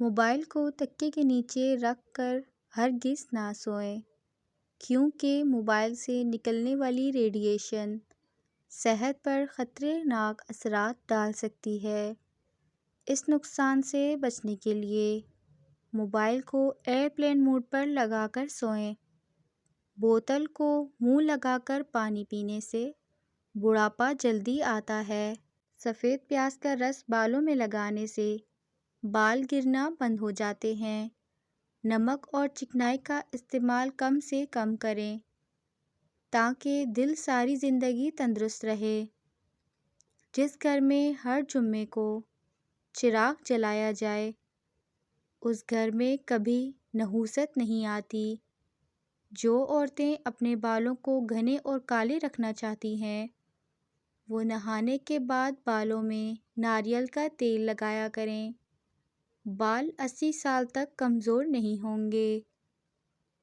Mobile کو تکیے کے نیچے رکھ کر ہرگز نہ سوئیں، کیونکہ موبائل سے نکلنے والی ریڈیشن صحت پر خطرناک اثرات ڈال سکتی ہے۔ اس نقصان سے بچنے کے لیے موبائل کو ایئرپلین موڈ پر لگا کر سوئیں۔ بوتل کو منہ لگا کر پانی پینے سے بڑھاپا جلدی آتا ہے۔ سفید پیاز کا رس بالوں میں لگانے سے بال گرنا بند ہو جاتے ہیں۔ نمک اور چکنائی کا استعمال کم سے کم کریں تاکہ دل ساری زندگی تندرست رہے۔ جس گھر میں ہر جمعے کو چراغ جلایا جائے، اس گھر میں کبھی نحوست نہیں آتی۔ جو عورتیں اپنے بالوں کو گھنے اور کالے رکھنا چاہتی ہیں، وہ نہانے کے بعد بالوں میں ناریل کا تیل لگایا کریں۔ بال 80 سال تک کمزور نہیں ہوں گے۔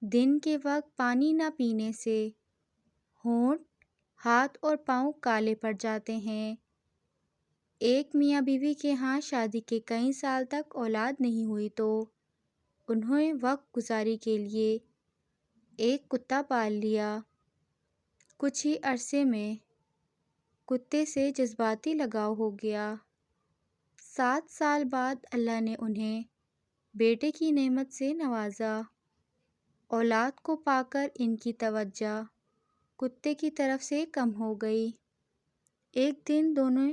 دن کے وقت پانی نہ پینے سے ہونٹ، ہاتھ اور پاؤں کالے پڑ جاتے ہیں۔ ایک میاں بیوی کے ہاں شادی کے کئی سال تک اولاد نہیں ہوئی تو انہوں نے وقت گزاری کے لیے ایک کتا پال لیا۔ کچھ ہی عرصے میں کتے سے جذباتی لگاؤ ہو گیا۔ 7 سال بعد اللہ نے انہیں بیٹے کی نعمت سے نوازا۔ اولاد کو پا کر ان کی توجہ کتے کی طرف سے کم ہو گئی۔ ایک دن دونوں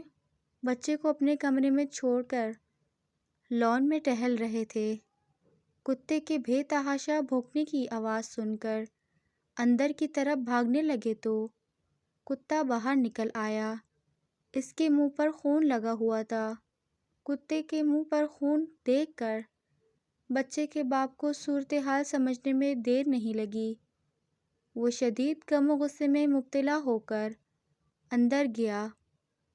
بچے کو اپنے کمرے میں چھوڑ کر لان میں ٹہل رہے تھے۔ کتے کے بے تحاشا بھونکنے کی آواز سن کر اندر کی طرف بھاگنے لگے تو کتا باہر نکل آیا۔ اس کے منہ پر خون لگا ہوا تھا۔ کتے کے منہ پر خون دیکھ کر بچے کے باپ کو صورتحال سمجھنے میں دیر نہیں لگی۔ وہ شدید غم و غصے میں مبتلا ہو کر اندر گیا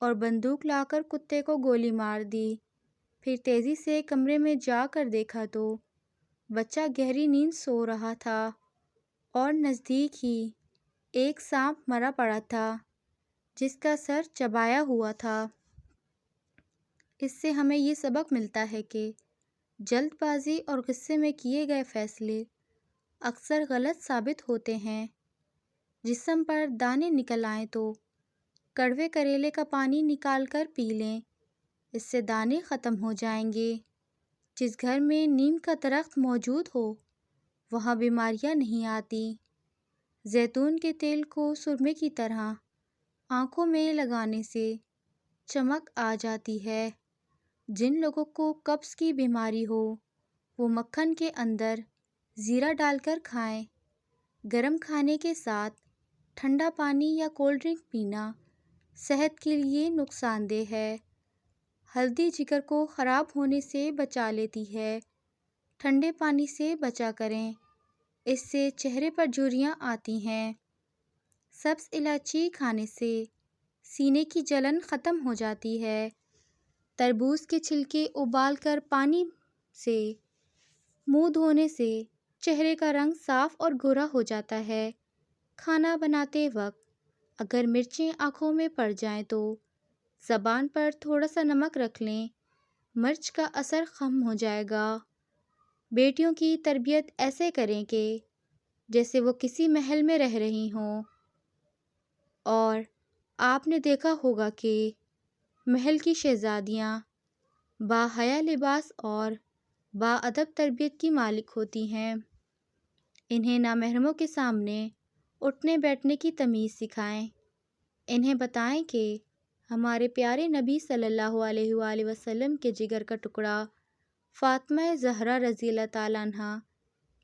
اور بندوق لا کر کتے کو گولی مار دی۔ پھر تیزی سے کمرے میں جا کر دیکھا تو بچہ گہری نیند سو رہا تھا اور نزدیک ہی ایک سانپ مرا پڑا تھا جس کا سر چبایا ہوا تھا۔ اس سے ہمیں یہ سبق ملتا ہے کہ جلد بازی اور غصے میں کیے گئے فیصلے اکثر غلط ثابت ہوتے ہیں۔ جسم پر دانے نکل آئیں تو کڑوے کریلے کا پانی نکال کر پی لیں، اس سے دانے ختم ہو جائیں گے۔ جس گھر میں نیم کا درخت موجود ہو وہاں بیماریاں نہیں آتی۔ زیتون کے تیل کو سرمے کی طرح آنکھوں میں لگانے سے چمک آ جاتی ہے۔ جن لوگوں کو قبض کی بیماری ہو وہ مکھن کے اندر زیرہ ڈال کر کھائیں۔ گرم کھانے کے ساتھ ٹھنڈا پانی یا کولڈ ڈرنک پینا صحت کے لیے نقصان دہ ہے۔ ہلدی جگر کو خراب ہونے سے بچا لیتی ہے۔ ٹھنڈے پانی سے بچا کریں، اس سے چہرے پر جھریاں آتی ہیں۔ سبز الائچی کھانے سے سینے کی جلن ختم ہو جاتی ہے۔ تربوز کے چھلکے ابال کر پانی سے منہ دھونے سے چہرے کا رنگ صاف اور گورا ہو جاتا ہے۔ کھانا بناتے وقت اگر مرچیں آنکھوں میں پڑ جائیں تو زبان پر تھوڑا سا نمک رکھ لیں، مرچ کا اثر کم ہو جائے گا۔ بیٹیوں کی تربیت ایسے کریں کہ جیسے وہ کسی محل میں رہ رہی ہوں، اور آپ نے دیکھا ہوگا کہ محل کی شہزادیاں باحیا لباس اور باادب تربیت کی مالک ہوتی ہیں۔ انہیں نامحرموں کے سامنے اٹھنے بیٹھنے کی تمیز سکھائیں۔ انہیں بتائیں کہ ہمارے پیارے نبی صلی اللہ علیہ وآلہ وسلم کے جگر کا ٹکڑا فاطمہ زہرا رضی اللہ تعالیٰ عنہا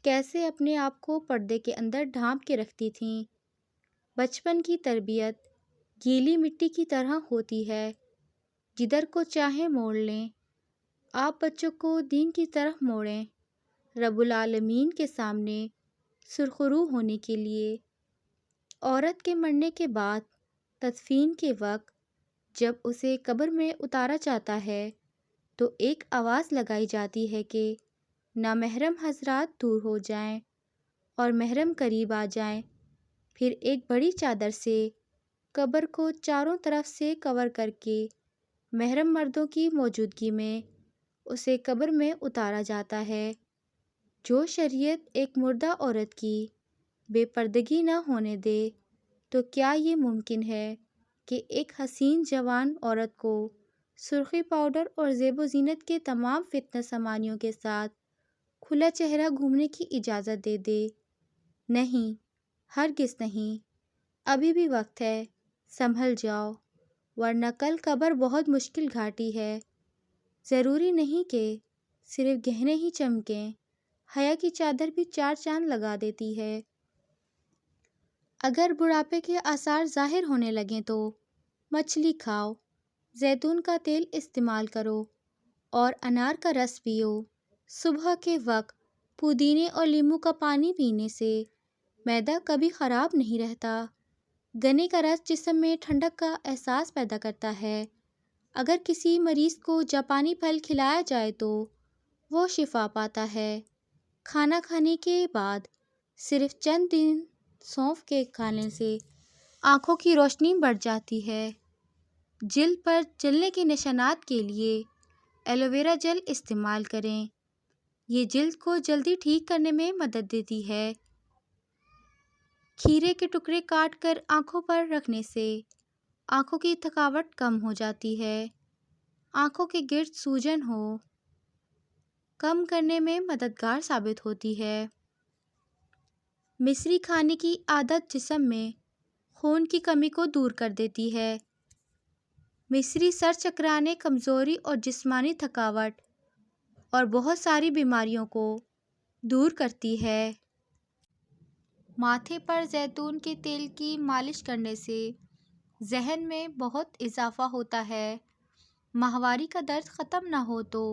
کیسے اپنے آپ کو پردے کے اندر ڈھانپ کے رکھتی تھیں۔ بچپن کی تربیت گیلی مٹی کی طرح ہوتی ہے، جدھر کو چاہے موڑ لیں۔ آپ بچوں کو دین کی طرف موڑیں، رب العالمین کے سامنے سرخرو ہونے کے لیے۔ عورت کے مرنے کے بعد تدفین کے وقت جب اسے قبر میں اتارا جاتا ہے تو ایک آواز لگائی جاتی ہے کہ نامحرم حضرات دور ہو جائیں اور محرم قریب آ جائیں۔ پھر ایک بڑی چادر سے قبر کو چاروں طرف سے کور کر کے محرم مردوں کی موجودگی میں اسے قبر میں اتارا جاتا ہے۔ جو شریعت ایک مردہ عورت کی بے پردگی نہ ہونے دے، تو کیا یہ ممکن ہے کہ ایک حسین جوان عورت کو سرخی پاؤڈر اور زیب و زینت کے تمام فتنہ سامانیوں کے ساتھ کھلا چہرہ گھومنے کی اجازت دے دے؟ نہیں، ہرگز نہیں۔ ابھی بھی وقت ہے، سنبھل جاؤ، ورنہ کل قبر بہت مشکل گھاٹی ہے۔ ضروری نہیں کہ صرف گہنے ہی چمکیں، حیا کی چادر بھی چار چاند لگا دیتی ہے۔ اگر بڑھاپے کے آثار ظاہر ہونے لگیں تو مچھلی کھاؤ، زیتون کا تیل استعمال کرو اور انار کا رس پیو۔ صبح کے وقت پودینے اور لیموں کا پانی پینے سے معدہ کبھی خراب نہیں رہتا۔ گنے کا رس جسم میں ٹھنڈک کا احساس پیدا کرتا ہے۔ اگر کسی مریض کو جاپانی پھل کھلایا جائے تو وہ شفا پاتا ہے۔ کھانا کھانے کے بعد صرف چند دن سونف کے کھانے سے آنکھوں کی روشنی بڑھ جاتی ہے۔ جلد پر جلنے کے نشانات کے لیے ایلو ویرا جیل استعمال کریں۔ یہ جلد کو جلدی ٹھیک کرنے میں مدد دیتی ہے۔ کھیرے کے ٹکڑے کاٹ کر آنکھوں پر رکھنے سے آنکھوں کی تھکاوٹ کم ہو جاتی ہے۔ آنکھوں کے گرد سوجن ہو کم کرنے میں مددگار ثابت ہوتی ہے۔ مصری کھانے کی عادت جسم میں خون کی کمی کو دور کر دیتی ہے۔ مصری سر چکرانے، کمزوری اور جسمانی تھکاوٹ اور بہت ساری بیماریوں کو دور کرتی ہے۔ ماتھے پر زیتون کے تیل کی مالش کرنے سے ذہن میں بہت اضافہ ہوتا ہے۔ ماہواری کا درد ختم نہ ہو تو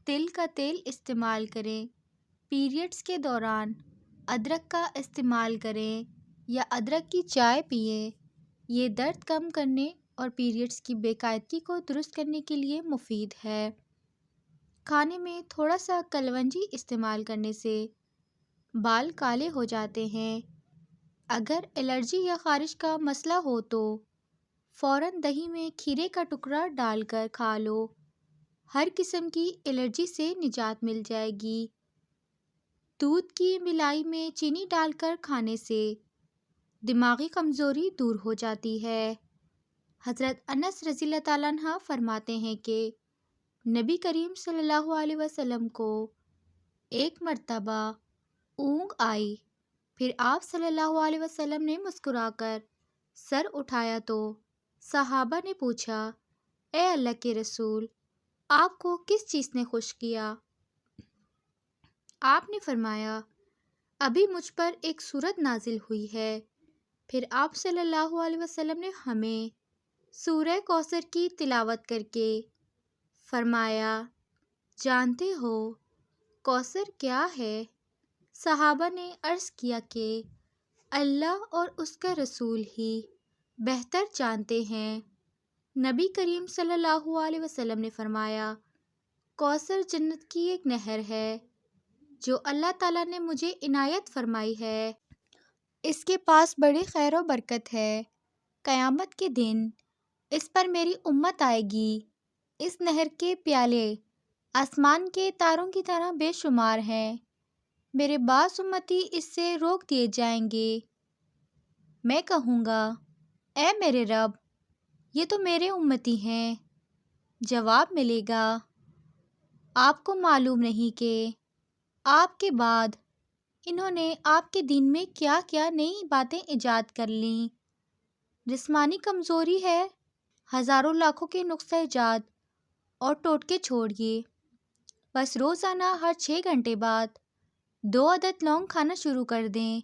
تل کا تیل استعمال کریں۔ پیریڈز کے دوران ادرک کا استعمال کریں یا ادرک کی چائے پئیں۔ یہ درد کم کرنے اور پیریڈز کی بے قاعدگی کو درست کرنے کے لیے مفید ہے۔ کھانے میں تھوڑا سا کلونجی استعمال کرنے سے بال کالے ہو جاتے ہیں۔ اگر الرجی یا خارش کا مسئلہ ہو تو فوراً دہی میں کھیرے کا ٹکڑا ڈال کر کھا لو۔ ہر قسم کی الرجی سے نجات مل جائے گی۔ دودھ کی ملائی میں چینی ڈال کر کھانے سے دماغی کمزوری دور ہو جاتی ہے۔ حضرت انس رضی اللہ تعالیٰ عنہ فرماتے ہیں کہ نبی کریم صلی اللہ علیہ وسلم کو ایک مرتبہ اونگ آئی، پھر آپ صلی اللہ علیہ وسلم نے مسکرا کر سر اٹھایا تو صحابہ نے پوچھا، اے اللہ کے رسول، آپ کو کس چیز نے خوش کیا؟ آپ نے فرمایا، ابھی مجھ پر ایک سورت نازل ہوئی ہے۔ پھر آپ صلی اللہ علیہ وسلم نے ہمیں سورہ کوثر کی تلاوت کر کے فرمایا، جانتے ہو کوثر کیا ہے؟ صحابہ نے عرض کیا کہ اللہ اور اس کا رسول ہی بہتر جانتے ہیں۔ نبی کریم صلی اللہ علیہ وسلم نے فرمایا، کوثر جنت کی ایک نہر ہے جو اللہ تعالیٰ نے مجھے عنایت فرمائی ہے۔ اس کے پاس بڑی خیر و برکت ہے۔ قیامت کے دن اس پر میری امت آئے گی۔ اس نہر کے پیالے آسمان کے تاروں کی طرح بے شمار ہیں۔ میرے بعض امتی اس سے روک دیے جائیں گے۔ میں کہوں گا، اے میرے رب، یہ تو میرے امتی ہیں۔ جواب ملے گا، آپ کو معلوم نہیں کہ آپ کے بعد انہوں نے آپ کے دین میں کیا کیا نئی باتیں ایجاد کر لیں۔ جسمانی کمزوری ہے، ہزاروں لاکھوں کے نسخہ ایجاد اور ٹوٹکے چھوڑیے۔ بس روزانہ ہر 6 گھنٹے بعد 2 عدد لونگ کھانا شروع کر دیں۔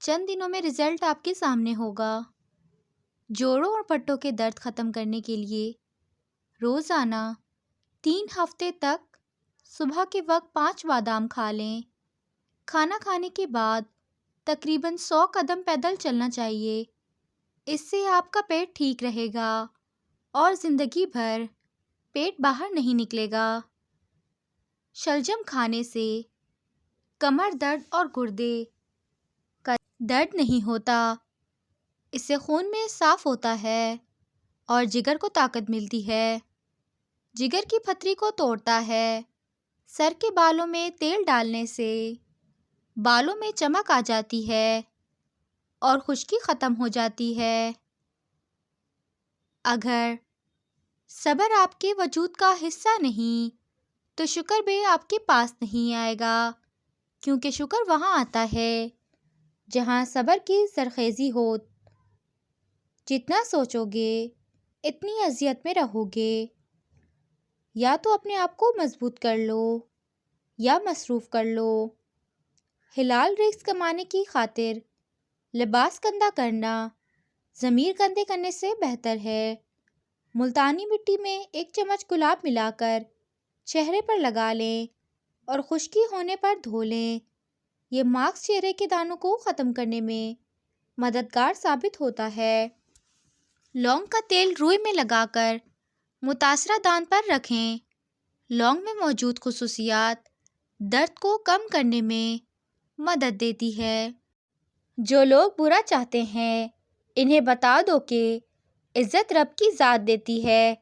چند دنوں میں رزلٹ آپ کے سامنے ہوگا۔ جوڑوں اور پٹوں کے درد ختم کرنے کے لیے روزانہ 3 ہفتے تک صبح کے وقت 5 بادام کھا لیں۔ کھانا کھانے کے بعد تقریباً 100 قدم پیدل چلنا چاہیے۔ اس سے آپ کا پیٹ ٹھیک رہے گا اور زندگی بھر پیٹ باہر نہیں نکلے گا۔ شلجم کھانے سے کمر درد اور گردے کا درد نہیں ہوتا۔ اس سے خون میں صاف ہوتا ہے اور جگر کو طاقت ملتی ہے۔ جگر کی پتھری کو توڑتا ہے۔ سر کے بالوں میں تیل ڈالنے سے بالوں میں چمک آ جاتی ہے اور خشکی ختم ہو جاتی ہے۔ اگر صبر آپ کے وجود کا حصہ نہیں تو شکر بھی آپ کے پاس نہیں آئے گا، کیونکہ شکر وہاں آتا ہے جہاں صبر کی زرخیزی ہو۔ جتنا سوچو گے اتنی اذیت میں رہو گے۔ یا تو اپنے آپ کو مضبوط کر لو یا مصروف کر لو۔ حلال رزق کمانے کی خاطر لباس گندا کرنا ضمیر گندے کرنے سے بہتر ہے۔ ملتانی مٹی میں 1 چمچ گلاب ملا کر چہرے پر لگا لیں اور خشکی ہونے پر دھو لیں۔ یہ ماسک چہرے کے دانوں کو ختم کرنے میں مددگار ثابت ہوتا ہے۔ لونگ کا تیل روئی میں لگا کر متاثرہ دان پر رکھیں۔ لونگ میں موجود خصوصیات درد کو کم کرنے میں مدد دیتی ہے۔ جو لوگ برا چاہتے ہیں انہیں بتا دو کہ عزت رب کی ذات دیتی ہے۔